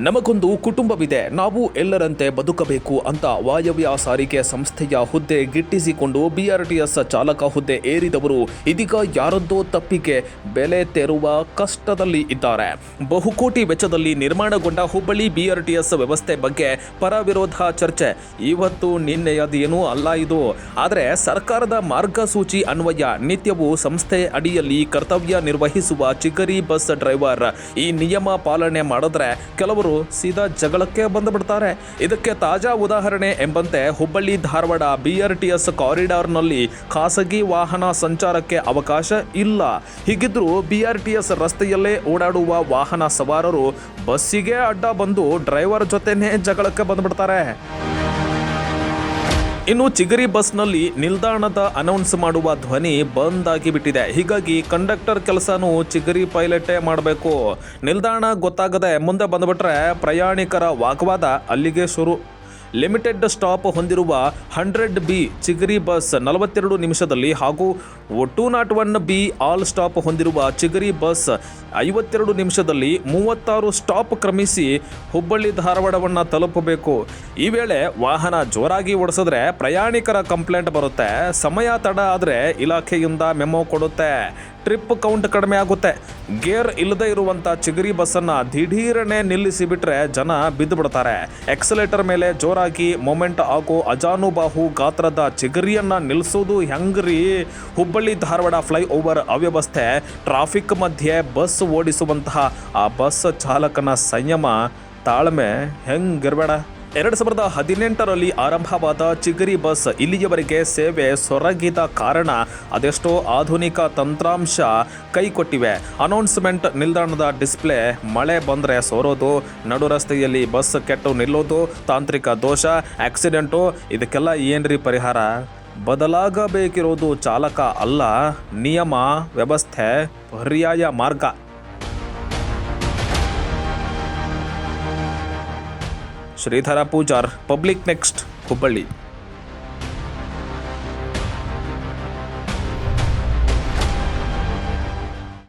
ನಮಗೊಂದು ಕುಟುಂಬವಿದೆ, ನಾವು ಎಲ್ಲರಂತೆ ಬದುಕಬೇಕು ಅಂತ ವಾಯವ್ಯ ಸಾರಿಗೆ ಸಂಸ್ಥೆಯ ಹುದ್ದೆ ಗಿಟ್ಟಿಸಿಕೊಂಡು ಬಿಆರ್ಟಿಎಸ್ ಚಾಲಕ ಹುದ್ದೆ ಏರಿದವರು ಇದೀಗ ಯಾರದ್ದೋ ತಪ್ಪಿಗೆ ಬೆಲೆ ತೆರುವ ಕಷ್ಟದಲ್ಲಿ ಇದ್ದಾರೆ. ಬಹುಕೋಟಿ ವೆಚ್ಚದಲ್ಲಿ ನಿರ್ಮಾಣಗೊಂಡ ಹುಬ್ಬಳ್ಳಿ ಬಿಆರ್ಟಿಎಸ್ ವ್ಯವಸ್ಥೆ ಬಗ್ಗೆ ಪರ ವಿರೋಧ ಚರ್ಚೆ ಇವತ್ತು ನಿನ್ನೆಯದೇನೂ ಅಲ್ಲ ಇದು. ಆದರೆ ಸರ್ಕಾರದ ಮಾರ್ಗಸೂಚಿ ಅನ್ವಯ ನಿತ್ಯವೂ ಸಂಸ್ಥೆ ಅಡಿಯಲ್ಲಿ ಕರ್ತವ್ಯ ನಿರ್ವಹಿಸುವ ಚಿಗರಿ ಬಸ್ ಡ್ರೈವರ್ ಈ ನಿಯಮ ಪಾಲನೆ ಮಾಡಿದ್ರೆ ಕೆಲವರು ಸೀದಾ ಜಗಳಕ್ಕೆ ಬಂದುಬಿಡ್ತಾರೆ. ಇದಕ್ಕೆ ತಾಜಾ ಉದಾಹರಣೆ ಎಂಬಂತೆ ಹುಬ್ಬಳ್ಳಿ ಧಾರವಾಡ ಬಿಆರ್ಟಿಎಸ್ ಕಾರಿಡಾರ್ನಲ್ಲಿ ಖಾಸಗಿ ವಾಹನ ಸಂಚಾರಕ್ಕೆ ಅವಕಾಶ ಇಲ್ಲ. ಹೀಗಿದ್ರೂ ಬಿಆರ್ಟಿಎಸ್ ರಸ್ತೆಯಲ್ಲೇ ಓಡಾಡುವ ವಾಹನ ಸವಾರರು ಬಸ್ಸಿಗೆ ಅಡ್ಡ ಬಂದು ಡ್ರೈವರ್ ಜೊತೆನೇ ಜಗಳಕ್ಕೆ ಬಂದುಬಿಡ್ತಾರೆ. ಇನ್ನು ಚಿಗರಿ ಬಸ್ನಲ್ಲಿ ನಿಲ್ದಾಣದ ಅನೌನ್ಸ್ ಮಾಡುವ ಧ್ವನಿ ಬಂದ್ ಆಗಿಬಿಟ್ಟಿದೆ. ಹೀಗಾಗಿ ಕಂಡಕ್ಟರ್ ಕೆಲಸನೂ ಚಿಗರಿ ಪೈಲಟೇ ಮಾಡಬೇಕು. ನಿಲ್ದಾಣ ಗೊತ್ತಾಗದೆ ಮುಂದೆ ಬಂದುಬಿಟ್ರೆ ಪ್ರಯಾಣಿಕರ ವಾಗ್ವಾದ ಅಲ್ಲಿಗೆ ಶುರು. ಲಿಮಿಟೆಡ್ ಸ್ಟಾಪ್ ಹೊಂದಿರುವ 100B ಚಿಗರಿ ಬಸ್ 42 ನಿಮಿಷದಲ್ಲಿ ಹಾಗೂ 201B ಆಲ್ ಸ್ಟಾಪ್ ಹೊಂದಿರುವ ಚಿಗರಿ ಬಸ್ 52 ನಿಮಿಷದಲ್ಲಿ 36 ಸ್ಟಾಪ್ ಕ್ರಮಿಸಿ ಹುಬ್ಬಳ್ಳಿ ಧಾರವಾಡವನ್ನು ತಲುಪಬೇಕು. ಈ ವೇಳೆ ವಾಹನ ಜೋರಾಗಿ ಓಡಿಸಿದ್ರೆ ಪ್ರಯಾಣಿಕರ ಕಂಪ್ಲೇಂಟ್ ಬರುತ್ತೆ. ಸಮಯ ತಡ ಆದರೆ ಇಲಾಖೆಯಿಂದ ಮೆಮೊ ಕೊಡುತ್ತೆ. ಟ್ರಿಪ್ ಕೌಂಟ್ ಕಡಿಮೆ ಆಗುತ್ತೆ. ಗೇರ್ ಇಲ್ಲದೆ ಇರುವಂಥ ಚಿಗರಿ ಬಸ್ಸನ್ನು ದಿಢೀರನೆ ನಿಲ್ಲಿಸಿಬಿಟ್ರೆ ಜನ ಬಿದ್ದು ಬಿಡ್ತಾರೆ. ಎಕ್ಸಲೇಟರ್ ಮೇಲೆ ಜೋರಾಗಿ ಮೊಮೆಂಟ್ ಆಗೋ ಅಜಾನುಬಾಹು ಗಾತ್ರದ ಚಿಗರಿಯನ್ನು ನಿಲ್ಲಿಸೋದು ಹೆಂಗ್ರಿ? ಹುಬ್ಬಳ್ಳಿ ಧಾರವಾಡ ಫ್ಲೈಓವರ್ ಅವ್ಯವಸ್ಥೆ, ಟ್ರಾಫಿಕ್ ಮಧ್ಯೆ ಬಸ್ ಓಡಿಸುವಂತಹ ಆ ಬಸ್ ಚಾಲಕನ ಸಂಯಮ ತಾಳ್ಮೆ ಹೆಂಗಿರಬೇಡ. 2018ರಲ್ಲಿ ಆರಂಭವಾದ ಚಿಗರಿ ಬಸ್ ಇಲ್ಲಿಯವರೆಗೆ ಸೇವೆ ಸೊರಗಿದ ಕಾರಣ ಅದೆಷ್ಟೋ ಆಧುನಿಕ ತಂತ್ರಾಂಶ ಕೈಕೊಟ್ಟಿವೆ. ಅನೌನ್ಸ್ಮೆಂಟ್, ನಿಲ್ದಾಣದ ಡಿಸ್ಪ್ಲೇ, ಮಳೆ ಬಂದರೆ ಸೋರೋದು, ನಡು ರಸ್ತೆಯಲ್ಲಿ ಬಸ್ ಕೆಟ್ಟು ನಿಲ್ಲೋದು, ತಾಂತ್ರಿಕ ದೋಷ, ಆಕ್ಸಿಡೆಂಟು, ಇದಕ್ಕೆಲ್ಲ ಏನ್ರಿ ಪರಿಹಾರ? ಬದಲಾಗಬೇಕಿರೋದು ಚಾಲಕ ಅಲ್ಲ, ನಿಯಮ, ವ್ಯವಸ್ಥೆ, ಪರ್ಯಾಯ ಮಾರ್ಗ. Sridhar Pujar, public next, Hubballi.